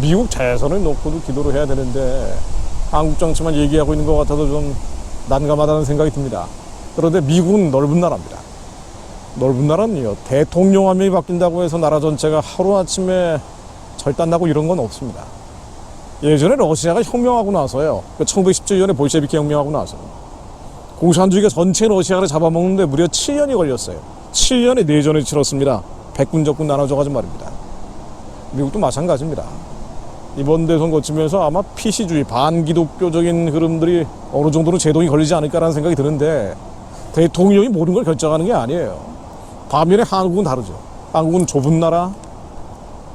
미국 재선을 놓고도 기도를 해야 되는데 한국 정치만 얘기하고 있는 것 같아서 좀 난감하다는 생각이 듭니다. 그런데 미국은 넓은 나라입니다. 넓은 나라는요, 대통령 한 명이 바뀐다고 해서 나라 전체가 하루아침에 절단나고 이런 건 없습니다. 예전에 러시아가 혁명하고 나서요, 1917년에 볼셰비키 혁명하고 나서 공산주의가 전체 러시아를 잡아먹는데 무려 7년이 걸렸어요. 7년에 내전을 치렀습니다. 백군 적군 나눠줘가지고 말입니다. 미국도 마찬가지입니다. 이번 대선 거치면서 아마 PC주의, 반기독교적인 흐름들이 어느 정도로 제동이 걸리지 않을까라는 생각이 드는데, 대통령이 모든 걸 결정하는 게 아니에요. 반면에 한국은 다르죠. 한국은 좁은 나라,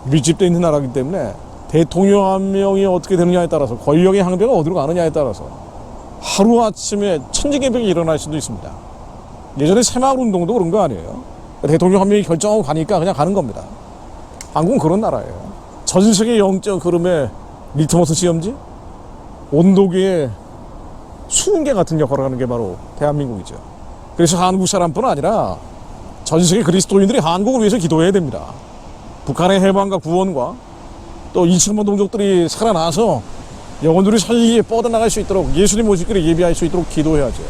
밀집되어 있는 나라이기 때문에 대통령 한 명이 어떻게 되느냐에 따라서, 권력의 항배가 어디로 가느냐에 따라서 하루아침에 천지개벽이 일어날 수도 있습니다. 예전에 새마을운동도 그런 거 아니에요. 대통령 한 명이 결정하고 가니까 그냥 가는 겁니다. 한국은 그런 나라예요. 전 세계 영적 흐름의 리트머스 시험지, 온도계의 수은계 같은 역할을 하는 게 바로 대한민국이죠. 그래서 한국 사람뿐 아니라 전 세계 그리스도인들이 한국을 위해서 기도해야 됩니다. 북한의 해방과 구원과 또 2천만 동족들이 살아나서 영혼들이 살기에 뻗어나갈 수 있도록, 예수님 오실 길에 예비할 수 있도록 기도해야죠.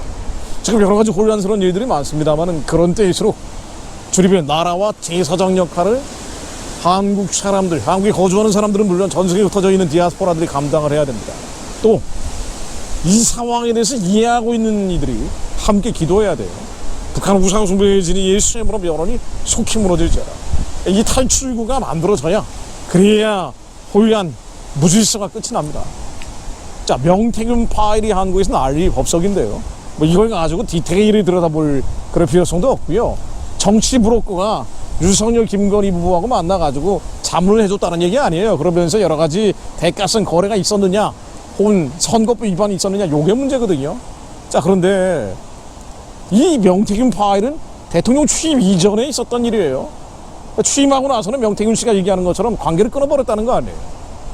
지금 여러 가지 혼란스러운 일들이 많습니다만, 그런 때일수록 주립의 나라와 제사장 역할을 한국 사람들, 한국에 거주하는 사람들은 물론 전 세계에 흩어져 있는 디아스포라들이 감당을 해야 됩니다. 또 이 상황에 대해서 이해하고 있는 이들이 함께 기도해야 돼요. 북한 우상 숭배의 진이 예수님으로 여론이 속히 무너질지 알아. 이 탈출구가 만들어져야, 그래야 호위한 무질서가 끝이 납니다. 자, 명태균 파일이 한국에서 난리 법석인데요. 뭐 이걸 가지고 디테일을 들여다볼 그럴 필요성도 없고요. 정치 브로커가 윤석열, 김건희 부부하고 만나가지고 자문을 해줬다는 얘기 아니에요. 그러면서 여러 가지 대가성 거래가 있었느냐, 혹은 선거법 위반이 있었느냐, 요게 문제거든요. 자, 그런데 이 명태균 파일은 대통령 취임 이전에 있었던 일이에요. 취임하고 나서는 명태균 씨가 얘기하는 것처럼 관계를 끊어버렸다는 거 아니에요.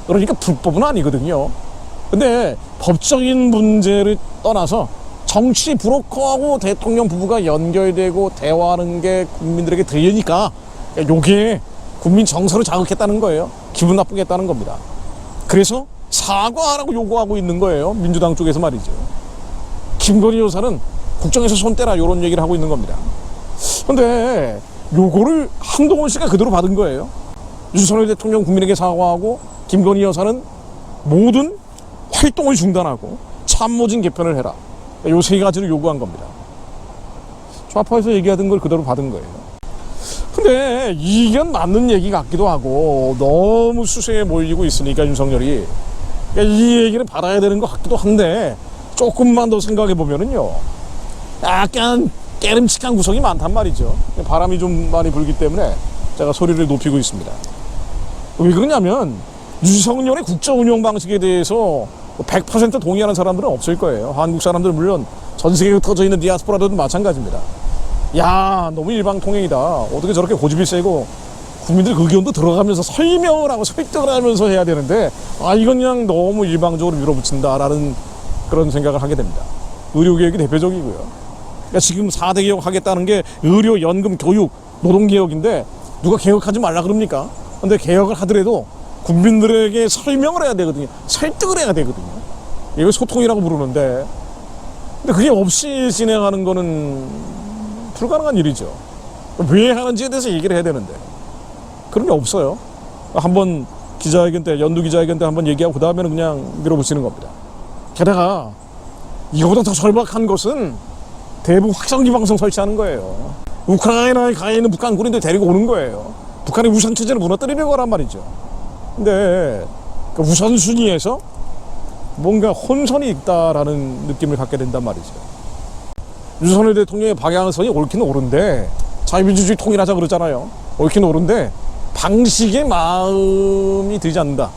그러니까 불법은 아니거든요. 근데 법적인 문제를 떠나서 정치 브로커하고 대통령 부부가 연결되고 대화하는 게 국민들에게 들리니까 요게 국민 정서를 자극했다는 거예요. 기분 나쁘게 했다는 겁니다. 그래서 사과하라고 요구하고 있는 거예요. 민주당 쪽에서 말이죠. 김건희 여사는 국정에서 손 떼라, 이런 얘기를 하고 있는 겁니다. 근데 요거를 한동훈 씨가 그대로 받은 거예요. 윤석열 대통령 국민에게 사과하고, 김건희 여사는 모든 활동을 중단하고 참모진 개편을 해라, 요 세 가지를 요구한 겁니다. 좌파에서 얘기하던 걸 그대로 받은 거예요. 근데 이게 맞는 얘기 같기도 하고, 너무 수세에 몰리고 있으니까 윤석열이 이 얘기를 받아야 되는 것 같기도 한데, 조금만 더 생각해 보면은요, 약간 깨름칙한 구석이 많단 말이죠. 바람이 좀 많이 불기 때문에 제가 소리를 높이고 있습니다. 왜 그러냐면, 윤석열의 국정 운영 방식에 대해서 100% 동의하는 사람들은 없을 거예요. 한국 사람들은 물론 전 세계에 흩어져 있는 디아스포라들도 마찬가지입니다. 야, 너무 일방통행이다. 어떻게 저렇게 고집이 세고 국민들 의견도 들어가면서 설명을 하고 설득을 하면서 해야 되는데, 이건 그냥 너무 일방적으로 밀어붙인다라는 그런 생각을 하게 됩니다. 의료개혁이 대표적이고요. 그러니까 지금 4대 개혁 하겠다는 게 의료, 연금, 교육, 노동개혁인데 누가 개혁하지 말라 그럽니까? 근데 개혁을 하더라도 국민들에게 설명을 해야 되거든요. 설득을 해야 되거든요. 이걸 소통이라고 부르는데, 근데 그게 없이 진행하는 거는 불가능한 일이죠. 왜 하는지에 대해서 얘기를 해야 되는데 그런 게 없어요. 한번 기자회견 때, 연두 기자회견 때 한번 얘기하고 그 다음에는 그냥 밀어붙이는 겁니다. 게다가 이거보다 더 절박한 것은 대북 확성기 방송 설치하는 거예요. 우크라이나에 가 있는 북한 군인들 데리고 오는 거예요. 북한의 우선체제를 무너뜨리는 거란 말이죠. 근데 그 우선순위에서 뭔가 혼선이 있다라는 느낌을 갖게 된단 말이죠. 윤석열 대통령의 방향성이 옳기는 옳은데, 자유민주주의 통일하자 그러잖아요. 옳기는 옳은데 방식에 마음이 들지 않는다.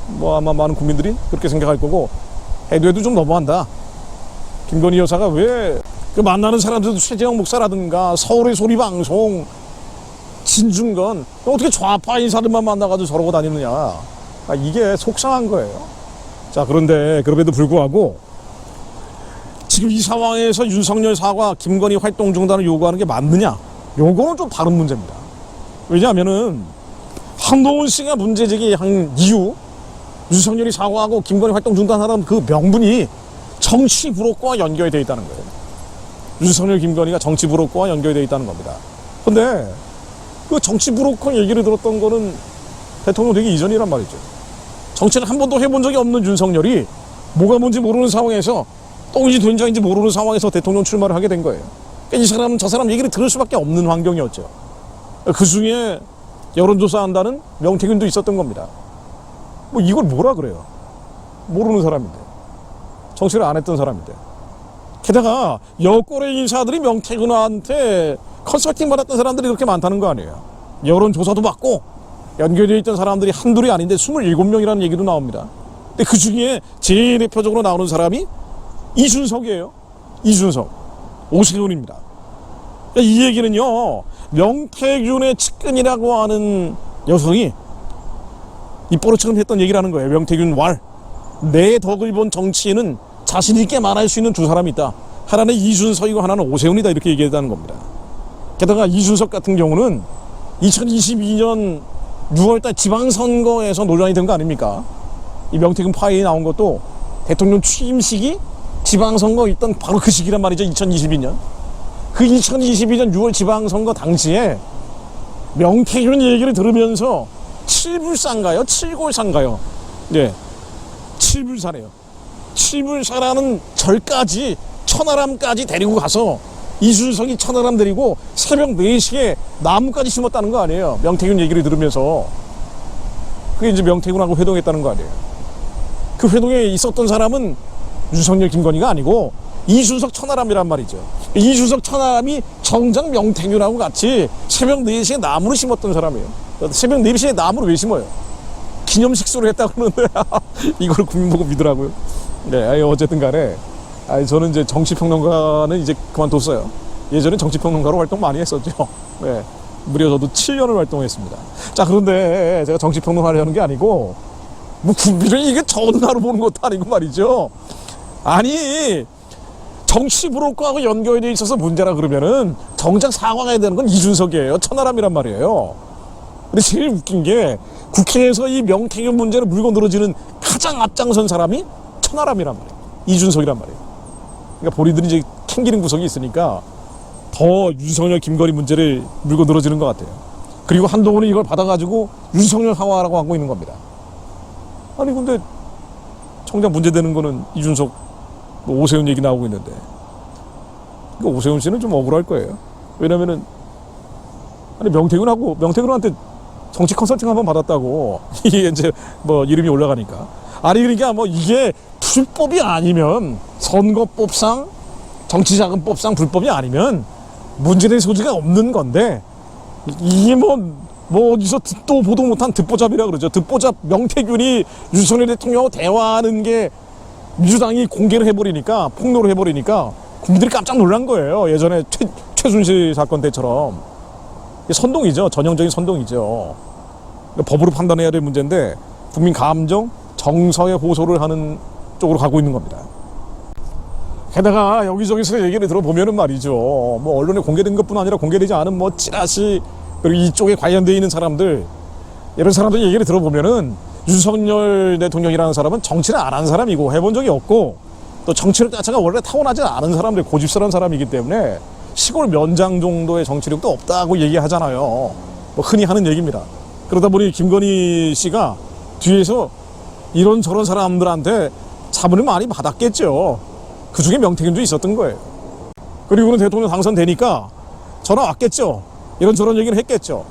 뭐 아마 많은 국민들이 그렇게 생각할 거고, 해도 좀 너무한다. 김건희 여사가 왜 그 만나는 사람들도 최재형 목사라든가 서울의 소리방송, 진중건, 어떻게 좌파 인사들만 만나가지고 저러고 다니느냐. 이게 속상한 거예요. 자, 그런데 그럼에도 불구하고 지금 이 상황에서 윤석열 사과, 김건희 활동 중단을 요구하는 게 맞느냐, 요거는 좀 다른 문제입니다. 왜냐하면은 한동훈 씨가 문제 제기한 이유, 윤석열이 사과하고 김건희 활동 중단하라는 그 명분이 정치 브로커와 연결이 되어 있다는 거예요. 윤석열, 김건희가 정치 브로커와 연결이 되어 있다는 겁니다. 근데 그 정치 브로커 얘기를 들었던 거는 대통령 되기 이전이란 말이죠. 정치를 한 번도 해본 적이 없는 윤석열이 뭐가 뭔지 모르는 상황에서 똥인지 된장인지 모르는 상황에서 대통령 출마를 하게 된 거예요. 그러니까 이 사람 저 사람 얘기를 들을 수밖에 없는 환경이었죠. 그 중에 여론조사한다는 명태균도 있었던 겁니다. 뭐 이걸 뭐라 그래요? 모르는 사람인데, 정치를 안 했던 사람인데. 게다가 여권의 인사들이 명태균한테 컨설팅 받았던 사람들이 그렇게 많다는 거 아니에요. 여론조사도 받고 연결되어 있던 사람들이 한둘이 아닌데 27명이라는 얘기도 나옵니다. 근데 그 중에 제일 대표적으로 나오는 사람이 이준석이에요. 이준석, 오세훈입니다. 이 얘기는요, 명태균의 측근이라고 하는 여성이 입버릇처럼 했던 얘기라는 거예요. 명태균 왈, 내 덕을 본 정치인은 자신 있게 말할 수 있는 두 사람이 있다. 하나는 이준석이고 하나는 오세훈이다. 이렇게 얘기했다는 겁니다. 게다가 이준석 같은 경우는 2022년 6월달 지방선거에서 논란이 된 거 아닙니까? 이 명태균 파일이 나온 것도 대통령 취임식이 지방선거 있던 바로 그 시기란 말이죠. 2022년. 그 2022년 6월 지방선거 당시에 명태균 얘기를 들으면서 칠불사인가요? 칠골사인가요? 네, 칠불사래요. 칠불사라는 절까지, 천하람까지 데리고 가서 이준석이 천하람 데리고 새벽 4시에 나무까지 심었다는 거 아니에요. 명태균 얘기를 들으면서. 그게 이제 명태균하고 회동했다는 거 아니에요. 그 회동에 있었던 사람은 윤석열, 김건희가 아니고 이준석, 천하람이란 말이죠. 이준석, 천하람이 정작 명태균하고 같이 새벽 4시에 나무를 심었던 사람이에요. 새벽 4시에 나무를 왜 심어요? 기념식수를 했다고 그러는데 이걸 국민 보고 믿으라고요. 네, 어쨌든 간에 저는 이제 정치평론가는 이제 그만뒀어요. 예전에 정치평론가로 활동 많이 했었죠. 네, 무려 저도 7년을 활동했습니다. 자, 그런데 제가 정치평론가를 하는 게 아니고 뭐 국민을 이게 전화로 보는 것도 아니고 말이죠. 아니, 정치 브로커하고 연결되어 있어서 문제라 그러면은 정작 사과해야 되는 건 이준석이에요. 천하람이란 말이에요. 근데 제일 웃긴 게 국회에서 이 명태균 문제를 물고 늘어지는 가장 앞장선 사람이 천하람이란 말이에요. 이준석이란 말이에요. 그러니까 본인들이 이제 캥기는 구석이 있으니까 더 윤석열, 김건희 문제를 물고 늘어지는 것 같아요. 그리고 한동훈이 이걸 받아가지고 윤석열 사과라고 하고 있는 겁니다. 아니 근데 정작 문제되는 거는 이준석, 오세훈 얘기 나오고 있는데, 그러니까 오세훈 씨는 좀 억울할 거예요. 왜냐면은 아니 명태균한테 정치 컨설팅 한번 받았다고 이게 이제 뭐 이름이 올라가니까, 아니 그러니까 뭐 이게 불법이 아니면, 선거법상, 정치자금법상 불법이 아니면 문제될 소지가 없는 건데, 이게 뭐 어디서 듣도 보도 못한 듣보잡이라 그러죠. 듣보잡 명태균이 윤석열 대통령하고 대화하는 게 민주당이 공개를 해버리니까, 폭로를 해버리니까 국민들이 깜짝 놀란 거예요. 예전에 최순실 사건 때처럼. 선동이죠. 전형적인 선동이죠. 그러니까 법으로 판단해야 될 문제인데 국민 감정, 정서에 호소를 하는 쪽으로 가고 있는 겁니다. 게다가 여기저기서 얘기를 들어보면은 말이죠, 뭐 언론에 공개된 것뿐 아니라 공개되지 않은 뭐 찌라시, 그리고 이쪽에 관련되어 있는 사람들, 이런 사람들 얘기를 들어보면은 윤석열 대통령이라는 사람은 정치를 안 한 사람이고 해본 적이 없고, 또 정치를 자체가 원래 타고나지 않은 사람들, 고집스러운 사람이기 때문에 시골 면장 정도의 정치력도 없다고 얘기하잖아요. 뭐 흔히 하는 얘기입니다. 그러다 보니 김건희 씨가 뒤에서 이런저런 사람들한테 자문을 많이 받았겠죠. 그 중에 명태균도 있었던 거예요. 그리고는 대통령 당선되니까 전화 왔겠죠. 이런저런 얘기를 했겠죠.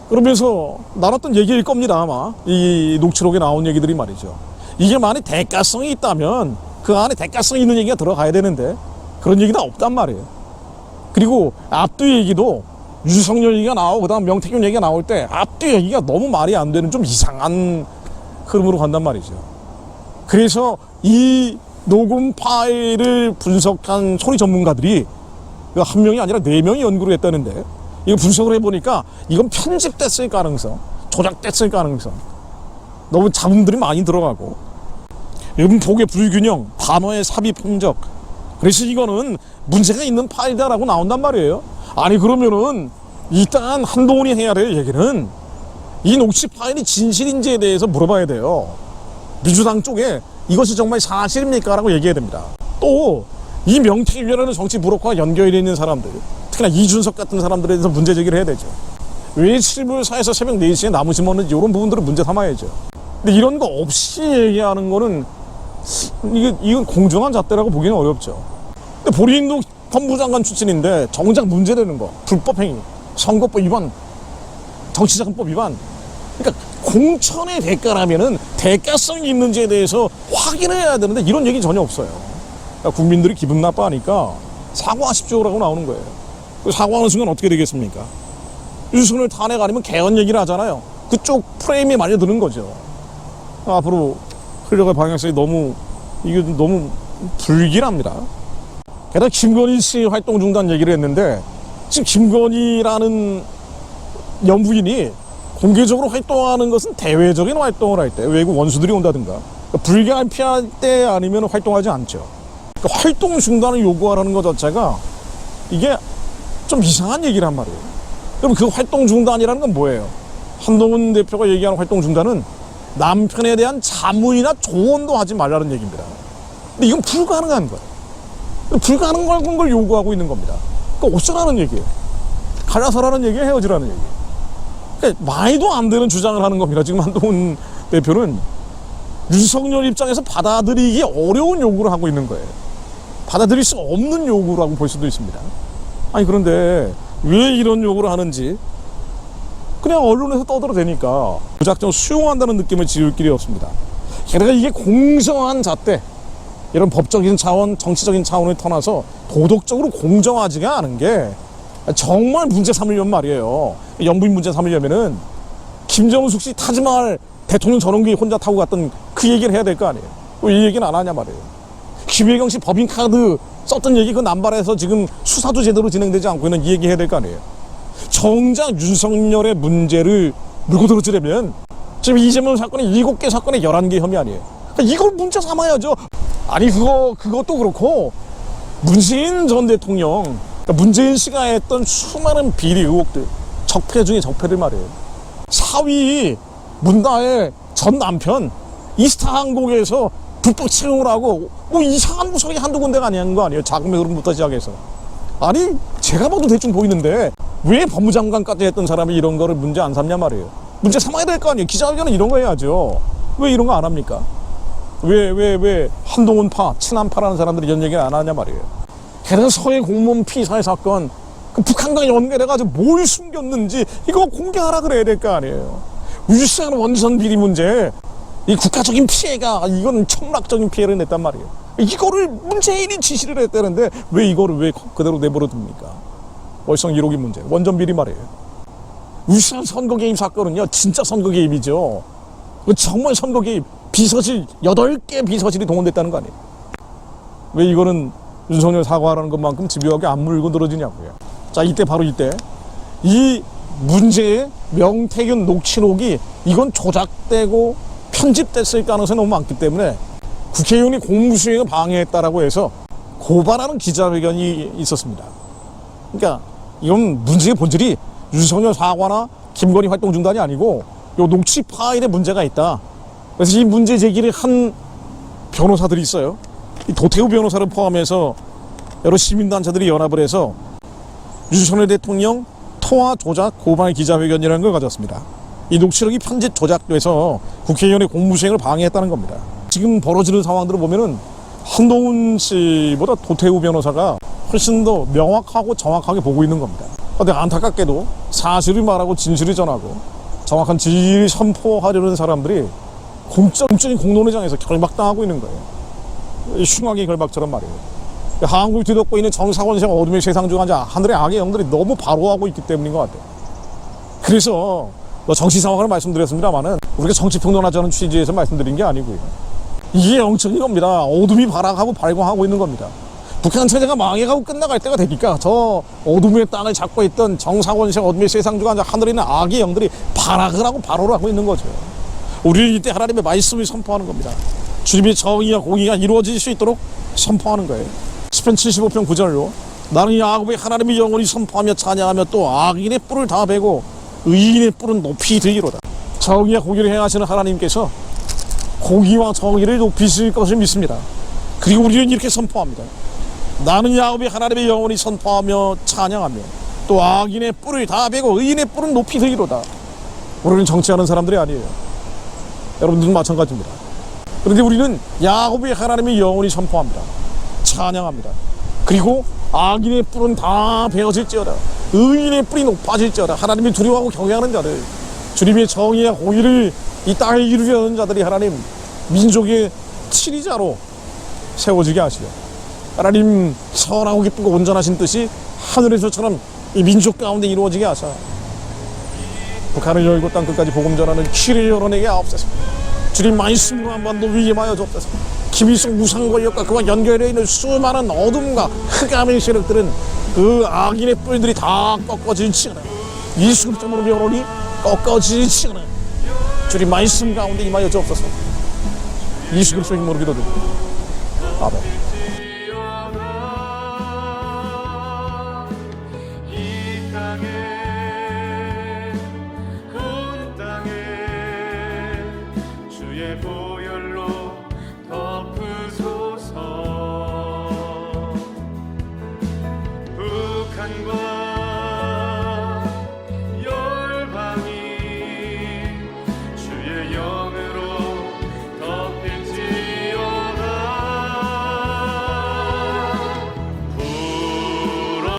그러면서 나눴던 얘기일 겁니다. 아마 이 녹취록에 나온 얘기들이 말이죠. 이게 만약 대가성이 있다면 그 안에 대가성 있는 얘기가 들어가야 되는데 그런 얘기는 없단 말이에요. 그리고 앞뒤 얘기도 윤석열 얘기가 나오고 그다음 명태균 얘기가 나올 때 앞뒤 얘기가 너무 말이 안 되는 좀 이상한 흐름으로 간단 말이죠. 그래서 이 녹음 파일을 분석한 소리 전문가들이 한 명이 아니라 4명이 연구를 했다는데, 이거 분석을 해보니까 이건 편집됐을 가능성, 조작됐을 가능성, 너무 잡음들이 많이 들어가고 음폭의 불균형, 단어의 삽입 흔적, 그래서 이거는 문제가 있는 파일이다라고 나온단 말이에요. 아니 그러면은 일단 한동훈이 해야 될 얘기는 이 녹취 파일이 진실인지에 대해서 물어봐야 돼요. 민주당 쪽에 이것이 정말 사실입니까? 라고 얘기해야 됩니다. 또 이 명태균이라는 정치 브로커와 연결이 있는 사람들, 특히나 이준석 같은 사람들에 대해서 문제 제기를 해야 되죠. 왜 실무사에서 새벽 4시에 나무 심었는지 이런 부분들을 문제 삼아야죠. 근데 이런 거 없이 얘기하는 거는 이건 공정한 잣대라고 보기는 어렵죠. 근데 본인도 법무장관 출신인데 정작 문제되는 거, 불법행위, 선거법 위반, 정치자금법 위반. 그러니까 공천의 대가라면은 대가성이 있는지에 대해서 확인해야 되는데 이런 얘기 전혀 없어요. 그러니까 국민들이 기분 나빠하니까 사과하십시오라고 나오는 거예요. 사과하는 순간 어떻게 되겠습니까? 윤석열 탄핵 아니면 개헌 얘기를 하잖아요. 그쪽 프레임에 많이 드는 거죠. 앞으로 흘러갈 방향성이 이게 너무 불길합니다. 게다가 김건희 씨 활동 중단 얘기를 했는데 지금 김건희라는 연부인이 공개적으로 활동하는 것은 대외적인 활동을 할 때, 외국 원수들이 온다든가 불개할 피할 때 아니면 활동하지 않죠. 그러니까 활동 중단을 요구하라는 것 자체가 이게 좀 이상한 얘기란 말이에요. 그럼 그 활동 중단이라는 건 뭐예요? 한동훈 대표가 얘기하는 활동 중단은 남편에 대한 자문이나 조언도 하지 말라는 얘기입니다. 근데 이건 불가능한 거예요. 불가능한 걸 요구하고 있는 겁니다. 그러니까 어쩌라는 얘기예요? 갈라서라는 얘기예요? 헤어지라는 얘기예요? 그러니까 말도 안 되는 주장을 하는 겁니다. 지금 한동훈 대표는 윤석열 입장에서 받아들이기 어려운 요구를 하고 있는 거예요. 받아들일 수 없는 요구라고 볼 수도 있습니다. 아니 그런데 왜 이런 요구를 하는지 그냥 언론에서 떠들어대니까 무작정 수용한다는 느낌을 지울 길이 없습니다. 게다가 이게 공정한 잣대, 이런 법적인 차원, 정치적인 차원을 떠나서 도덕적으로 공정하지가 않은 게 정말 문제 삼으려면 말이에요. 연부인 문제 삼으려면은 김정숙 씨 타지말 대통령 전용기 혼자 타고 갔던 그 얘기를 해야 될 거 아니에요. 왜 이 얘기는 안 하냐 말이에요. 김혜경 씨 법인카드 썼던 얘기 그 남발해서 지금 수사도 제대로 진행되지 않고 있는 이 얘기 해야 될 거 아니에요. 정작 윤석열의 문제를 물고 들어주려면 지금 이재명 사건이 7개 사건에 11개 혐의 아니에요. 그러니까 이걸 문제 삼아야죠. 아니 그것도 그렇고 문재인 전 대통령, 그러니까 문재인 씨가 했던 수많은 비리 의혹들, 적폐 중에 적폐들 말이에요. 사위 문다의 전 남편 이스타항공에서 불법 채용을 하고 뭐 이상한 구석이 한두 군데가 아닌 거 아니에요. 자금의 흐름부터 시작해서. 아니 제가 봐도 대충 보이는데 왜 법무장관까지 했던 사람이 이런 거를 문제 안 삼냐 말이에요. 문제 삼아야 될 거 아니에요. 기자회견은 이런 거 해야죠. 왜 이런 거 안 합니까? 왜 한동훈파, 친한파라는 사람들이 이런 얘기를 안 하냐 말이에요. 게다가 서해 공무원 피살 사건, 그 북한과 연결해가지고 뭘 숨겼는지 이거 공개하라 그래야 될 거 아니에요. 울산 원전 비리 문제, 이 국가적인 피해가 이건 천문학적인 피해를 냈단 말이에요. 이거를 문재인이 지시를 했다는데 왜 이거를 왜 그대로 내버려 둡니까? 월성 1호기 문제, 원전 비리 말이에요. 울산 선거 개입 사건은요 진짜 선거 개입이죠. 정말 선거 개입, 비서실 8개 비서실이 동원됐다는 거 아니에요. 왜 이거는 윤석열 사과하라는 것만큼 집요하게 안 물고 늘어지냐고요. 자, 바로 이때 이 문제의 명태균 녹취록이 이건 조작되고 편집됐을 가능성이 너무 많기 때문에 국회의원이 공무수행을 방해했다라고 해서 고발하는 기자회견이 있었습니다. 그러니까 이건 문제의 본질이 윤석열 사과나 김건희 활동 중단이 아니고 이 녹취 파일에 문제가 있다. 그래서 이 문제 제기를 한 변호사들이 있어요. 이 도태우 변호사를 포함해서 여러 시민단체들이 연합을 해서 윤석열 대통령 통화 조작 고발 기자회견이라는 걸 가졌습니다. 이 녹취록이 편집 조작돼서 국회의원의 공무수행을 방해했다는 겁니다. 지금 벌어지는 상황들을 보면은 한동훈 씨보다 도태우 변호사가 훨씬 더 명확하고 정확하게 보고 있는 겁니다. 근데 안타깝게도 사실을 말하고 진실을 전하고 정확한 진실을 선포하려는 사람들이 공적인 공론회장에서 결박당하고 있는 거예요. 흉악의 결박처럼 말이에요. 한국을 뒤덮고 있는 정사원생 어둠의 세상 중 하늘의 악의 영들이 너무 바로하고 있기 때문인 것 같아요. 그래서 정치 상황을 말씀드렸습니다만은 우리가 정치 평론하자는 취지에서 말씀드린 게 아니고요. 이게 영적인 겁니다. 어둠이 발악하고 발광하고 있는 겁니다. 북한 체제가 망해가고 끝나갈 때가 되니까 저 어둠의 땅을 잡고 있던 정사원생 어둠의 세상 중 하늘에 있는 악의 영들이 발악을 하고 발호를 하고 있는 거죠. 우리는 이때 하나님의 말씀을 선포하는 겁니다. 주님의 정의와 공의가 이루어질 수 있도록 선포하는 거예요. 시편 75편 9절로 나는 야곱의 하나님의 영원히 선포하며 찬양하며 또 악인의 뿔을 다 베고 의인의 뿔은 높이 들기로다. 정의와 공의를 행하시는 하나님께서 공의와 정의를 높이실 것을 믿습니다. 그리고 우리는 이렇게 선포합니다. 나는 야곱의 하나님의 영원히 선포하며 찬양하며 또 악인의 뿔을 다 베고 의인의 뿔은 높이 들기로다. 우리는 정치하는 사람들이 아니에요. 여러분들은 마찬가지입니다. 그런데 우리는 야곱의 하나님의 영원히 선포합니다. 찬양합니다. 그리고 악인의 뿔은 다 베어질지어다. 의인의 뿔이 높아질지어다. 하나님이 두려워하고 경외하는 자들, 주님의 정의와 공의를 이 땅에 이루려는 자들이 하나님 민족의 치리자로 세워지게 하시려 하나님 선하고 기쁘고 온전하신 뜻이 하늘에서처럼 이 민족 가운데 이루어지게 하사 북한을 열고 땅끝까지 복음 전하는 길을 열어내게 하옵소서. 주님 말씀으로 한번도 위임하여 주옵소서. 김일성 무상 권력과 그와 연결되어 있는 수많은 어둠과 흑암의 세력들은 그 악인의 뿔들이 다 꺾어질지어다. 예수 그리스도로 영원히 꺾어질지어다. 주님 말씀 가운데 임하여 주옵소서. 예수 그리스도 이름으로 기도드립니다. 아멘.